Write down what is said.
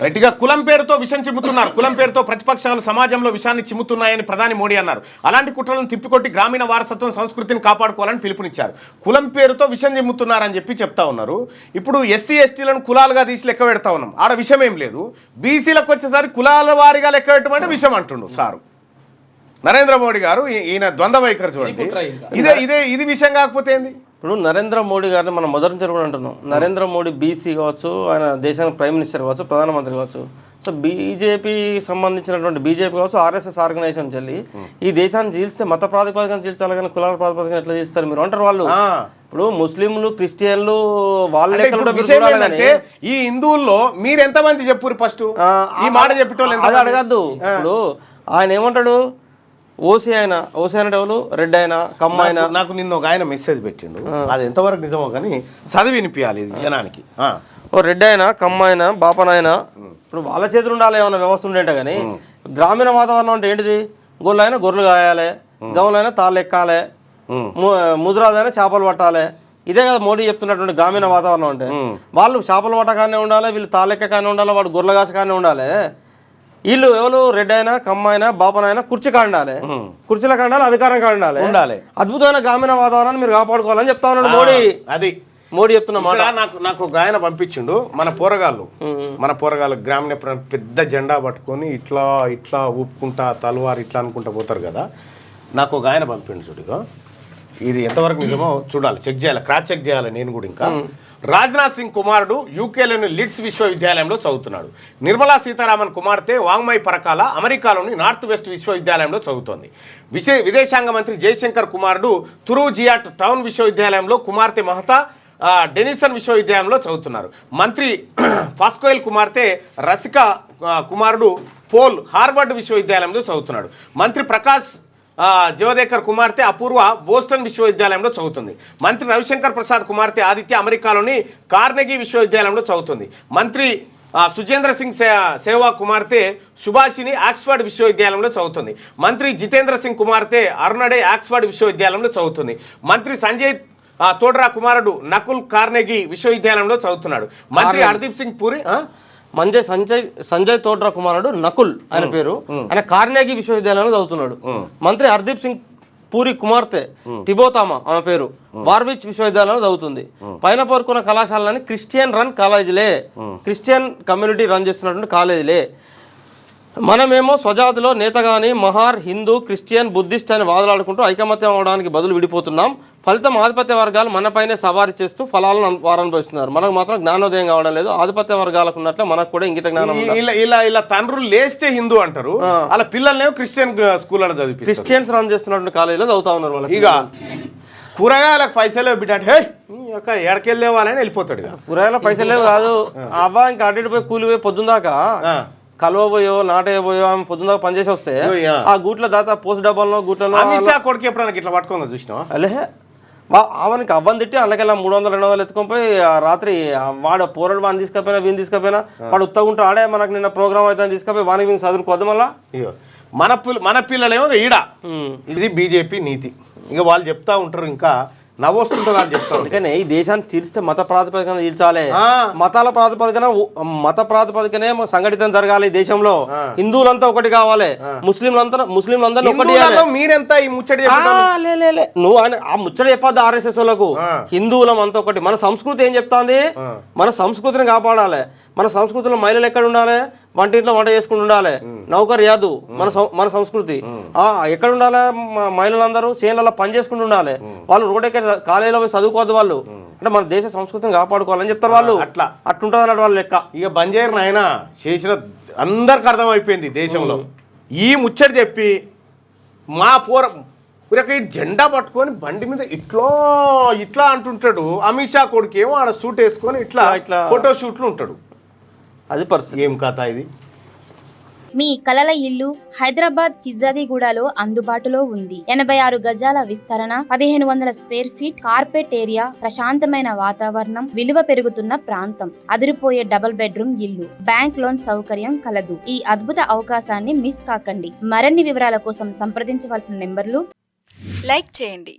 రైట్గా కులం పేరుతో విషం చిమ్ముతున్నారు. కులం పేరుతో ప్రతిపక్షాలు సమాజంలో విషాన్ని చిమ్ముతున్నాయని ప్రధాని మోడీ అన్నారు. అలాంటి కుట్రలను తిప్పికొట్టి గ్రామీణ వారసత్వం సంస్కృతిని కాపాడుకోవాలని పిలుపునిచ్చారు. కులం పేరుతో విషం చిమ్ముతున్నారని చెప్పి చెప్తా ఉన్నారు. ఇప్పుడు ఎస్సీ ఎస్టీలను కులాలుగా తీసి లెక్క పెడతా ఉన్నాం. ఆడ విషయం ఏం లేదు. బీసీలకు వచ్చేసరికి కులాల వారిగా లెక్క పెట్టమంటే విషయం అంటుండు సారు నరేంద్ర మోడీ గారు. ఈయన ద్వంద్వ వైఖరి చూడండి. ఇది విషయం కాకపోతే ఏంది? ఇప్పుడు నరేంద్ర మోడీ గారిని మనం మొదటి నుంచి కూడా అంటున్నాం. నరేంద్ర మోడీ బీసీ కావచ్చు, ఆయన దేశానికి ప్రైమ్ మినిస్టర్ కావచ్చు, ప్రధానమంత్రి కావచ్చు. సో బీజేపీ సంబంధించినటువంటి బీజేపీ కావచ్చు, ఆర్ఎస్ఎస్ ఆర్గనైజేషన్ చెల్లి ఈ దేశాన్ని చీల్స్తే మత ప్రాతిపదికన చీల్చాలి కానీ కులాల ప్రాతిపదికన ఎట్లా చీల్స్తారు మీరు అంటారు వాళ్ళు. ఇప్పుడు ముస్లింలు క్రిస్టియన్లు వాళ్ళ ఈ హిందువుల్లో మీరు ఎంతమంది చెప్పురు ఫస్ట్ ఈ మాట చెప్పేటోళ్ళు అది అడగద్దు. ఇప్పుడు ఆయన ఏమంటాడు, ఓసీ అయినా ఎవరు రెడ్ అయినా కమ్మ అయినా. నాకు నిన్న ఒక ఆయన మెసేజ్ పెట్టిండు, అది ఎంతవరకు నిజమో కానీ చదివి వినిపించాలి జనానికి. ఓ రెడ్ అయినా కమ్మ అయినా బాపనైనా ఇప్పుడు వాళ్ళ చేతులు ఉండాలి ఏమన్నా వ్యవస్థ ఉండేట. కానీ గ్రామీణ వాతావరణం అంటే ఏంటిది? గొర్రెలు అయినా గొర్రెలు కాయాలి, గౌలైనా తాళ్ళు ఎక్కాలి, ముద్రాదైనా చేపలు పట్టాలి. ఇదే కదా మోడీ చెప్తున్నటువంటి గ్రామీణ వాతావరణం అంటే. వాళ్ళు చేపలు పట్టకానే ఉండాలి, వీళ్ళు తాళ్ళెక్క కానీ ఉండాలి, వాడు గొర్రెల కాస కానీ ఉండాలి. వీళ్ళు ఎవరు రెడ్ అయినా కమ్మ అయినా బాపనైనా కుర్చీ కాండాలి, కుర్చీల కాండాలి, అధికారం కాండాలి ఉండాలి. అద్భుతమైన గ్రామీణ వాతావరణాన్ని మీరు కాపాడుకోవాలని చెప్తా ఉన్నాడు మోడీ. అది మోడీ చెప్తున్నా మాట. నాకు ఒక ఆయన పంపించిండు. మన పోరగాళ్ళు గ్రామీణ పెద్ద జెండా పట్టుకొని ఇట్లా ఇట్లా ఊపుకుంటా తలవారు ఇట్లా అనుకుంటా పోతారు కదా. నాకు ఒక ఆయన పంపిండు చూడుగా. ఇది ఎంతవరకు నిజమో చూడాలి, చెక్ చేయాలి, క్రాస్ చెక్ చేయాలి నేను కూడా. ఇంకా రాజ్నాథ్ సింగ్ కుమారుడు యూకేలోని లిడ్స్ విశ్వవిద్యాలయంలో చదువుతున్నాడు. నిర్మలా సీతారామన్ కుమార్తె వాంగ్మయ్ పరకాల అమెరికాలోని నార్త్ వెస్ట్ విశ్వవిద్యాలయంలో చదువుతోంది. విదేశాంగ మంత్రి జయశంకర్ కుమారుడు తురూజియాట్ టౌన్ విశ్వవిద్యాలయంలో, కుమార్తె మహతా డెనిసన్ విశ్వవిద్యాలయంలో చదువుతున్నారు. మంత్రి ఫాస్కోయిల్ కుమార్తె రసిక కుమారుడు పోల్ హార్వర్డ్ విశ్వవిద్యాలయంలో చదువుతున్నాడు. మంత్రి ప్రకాష్ జవదేకర్ కుమార్తె అపూర్వ బోస్టన్ విశ్వవిద్యాలయంలో చదువుతుంది. మంత్రి రవిశంకర్ ప్రసాద్ కుమార్తె ఆదిత్య అమెరికాలోని కార్నెగీ విశ్వవిద్యాలయంలో చదువుతుంది. మంత్రి సుజేంద్ర సింగ్ సేవాగ్ కుమార్తె సుభాషిని ఆక్స్ఫర్డ్ విశ్వవిద్యాలయంలో చదువుతుంది. మంత్రి జితేంద్ర సింగ్ కుమార్తె అరుణడే ఆక్స్ఫర్డ్ విశ్వవిద్యాలయంలో చదువుతుంది. మంత్రి సంజయ్ తోడ్రా కుమారుడు నకుల్ కార్నెగీ విశ్వవిద్యాలయంలో చదువుతున్నాడు. మంత్రి హర్దీప్ సింగ్ పూరి సంజయ్ తోడ్రా కుమారుడు నకుల్ ఆయన పేరు, ఆయన కార్నెగీ విశ్వవిద్యాలయంలో చదువుతున్నాడు. మంత్రి హర్దీప్ సింగ్ పూరి కుమార్తె టిబోతామా ఆమె పేరు వార్విచ్ విశ్వవిద్యాలయంలో చదువుతుంది. పైన పేర్కొన్న కళాశాలని క్రిస్టియన్ రన్ కాలేజీలే, క్రిస్టియన్ కమ్యూనిటీ రన్ చేస్తున్నటువంటి కాలేజీలే. మనమేమో స్వజాతిలో నేత కానీ మహార్ హిందూ క్రిస్టియన్ బుద్ధిస్ట్ అని వాదలాడుకుంటూ ఐకమత్యం అవడానికి బదులు విడిపోతున్నాం. ఫలితం ఆధిపత్య వర్గాలు మనపైనే సవారీ చేస్తూ ఫలాలను వారు అనుభవిస్తున్నారు. మనకు మాత్రం జ్ఞానోదయం కావడం లేదు. ఆధిపత్య వర్గాలకు ఉన్నట్లే మనకు కూడా ఇంగిత జ్ఞానం. ఇలా తండ్రులు లేస్తే హిందూ అంటారు, అలా పిల్లల్నేమో క్రిస్టియన్ స్కూల్లో చదివి క్రిస్టియన్స్ రన్ చేస్తున్నటువంటి కాలేజీలో చదువుతా ఉన్నారు. వాళ్ళకి ఇక కూరగాయలకు పైసలు బిడ్డ హే ఎడకెళ్ళే వాళ్ళని వెళ్ళిపోతాడు. కూరగాయల పైసలు లేవు కాదు అవ్వ, ఇంకా అటు ఇటు పోయి కూలిపోయి పొద్దుందాకా కలవబోయో నాటేయబోయో ఆమె పొద్దున్న పనిచేసి వస్తే ఆ గూట్ల దాత పోస్ట్ డబ్బాల్లో గూట్లలో కొడుకు ఎప్పుడైనా ఇట్లా పట్టుకుందా చూసినా అలే ఆమెకి అవ్వని తిట్టి అందుకెళ్ళా 300-200 ఎత్తుకొని పోయి రాత్రి వాడు పోరాడు వాడిని తీసుకపోయినా వీని తీసుకపోయినా వాడు ఉత్తగుంటూ ఆడే మనకు నిన్న ప్రోగ్రామ్ అయితే తీసుకపోయి వానికి మేము చదువుకోవద్దు. మళ్ళా మన పిల్లలేమో ఈడ ఇది బీజేపీ నీతి. ఇక వాళ్ళు చెప్తా ఉంటారు, ఇంకా నవ్వొస్తుంటుంది అని చెప్తాను. అందుకనే ఈ దేశాన్ని చీల్స్తే మత ప్రాతిపదికన చీల్చాలి, మత ప్రాతిపదికనే సంఘటితం జరగాలి. దేశంలో హిందువులంతా ఒకటి కావాలి, ముస్లింలందరూ ఒకటి. మీరెంత ఈ ముచ్చట నువ్వు ఆ ముచ్చట చెప్పద్దు ఆర్ఎస్ఎస్ వాళ్ళకు. హిందువులం అంతా ఒకటి. మన సంస్కృతి ఏం చెప్తాంది? మన సంస్కృతిని కాపాడాలి. మన సంస్కృతిలో మహిళలు ఎక్కడ ఉండాలి? వంటింట్లో వంట చేసుకుని ఉండాలి. నౌకర్ యాదు మన సంస్కృతి. ఎక్కడ ఉండాలి? మహిళలందరూ చేనులలో పని చేసుకుని ఉండాలి. వాళ్ళు రోడ్డెక్క కాలేజీలో పోయి చదువుకోవద్దు. వాళ్ళు అంటే మన దేశ సంస్కృతిని కాపాడుకోవాలని చెప్తారు వాళ్ళు. అట్లుంటుంది అన్నట్టు వాళ్ళు లెక్క. ఇక బంజారు నాయన చేసిన అందరికి అర్థమైపోయింది దేశంలో. ఈ ముచ్చట చెప్పి మా జెండా పట్టుకొని బండి మీద ఇట్లా అంటుంటాడు. అమిత్ షా కొడుకేమో ఆడ సూట్ వేసుకొని ఇట్లా ఫోటో షూట్లు ఉంటాడు. అది పరిస్థితి. ఏం కథ ఇది? మీ కలల ఇల్లు హైదరాబాద్ ఫిజాదిగూడలో అందుబాటులో ఉంది. 86 గజాల విస్తరణ, 1500 స్క్వేర్ ఫీట్, కార్పెట్ ఏరియా, ప్రశాంతమైన వాతావరణం, విలువ పెరుగుతున్న ప్రాంతం, అదిరిపోయే డబుల్ బెడ్రూమ్ ఇల్లు, బ్యాంక్ లోన్ సౌకర్యం కలదు. ఈ అద్భుత అవకాశాన్ని మిస్ కాకండి. మరిన్ని వివరాల కోసం సంప్రదించవలసిన నెంబర్లు. లైక్ చేయండి.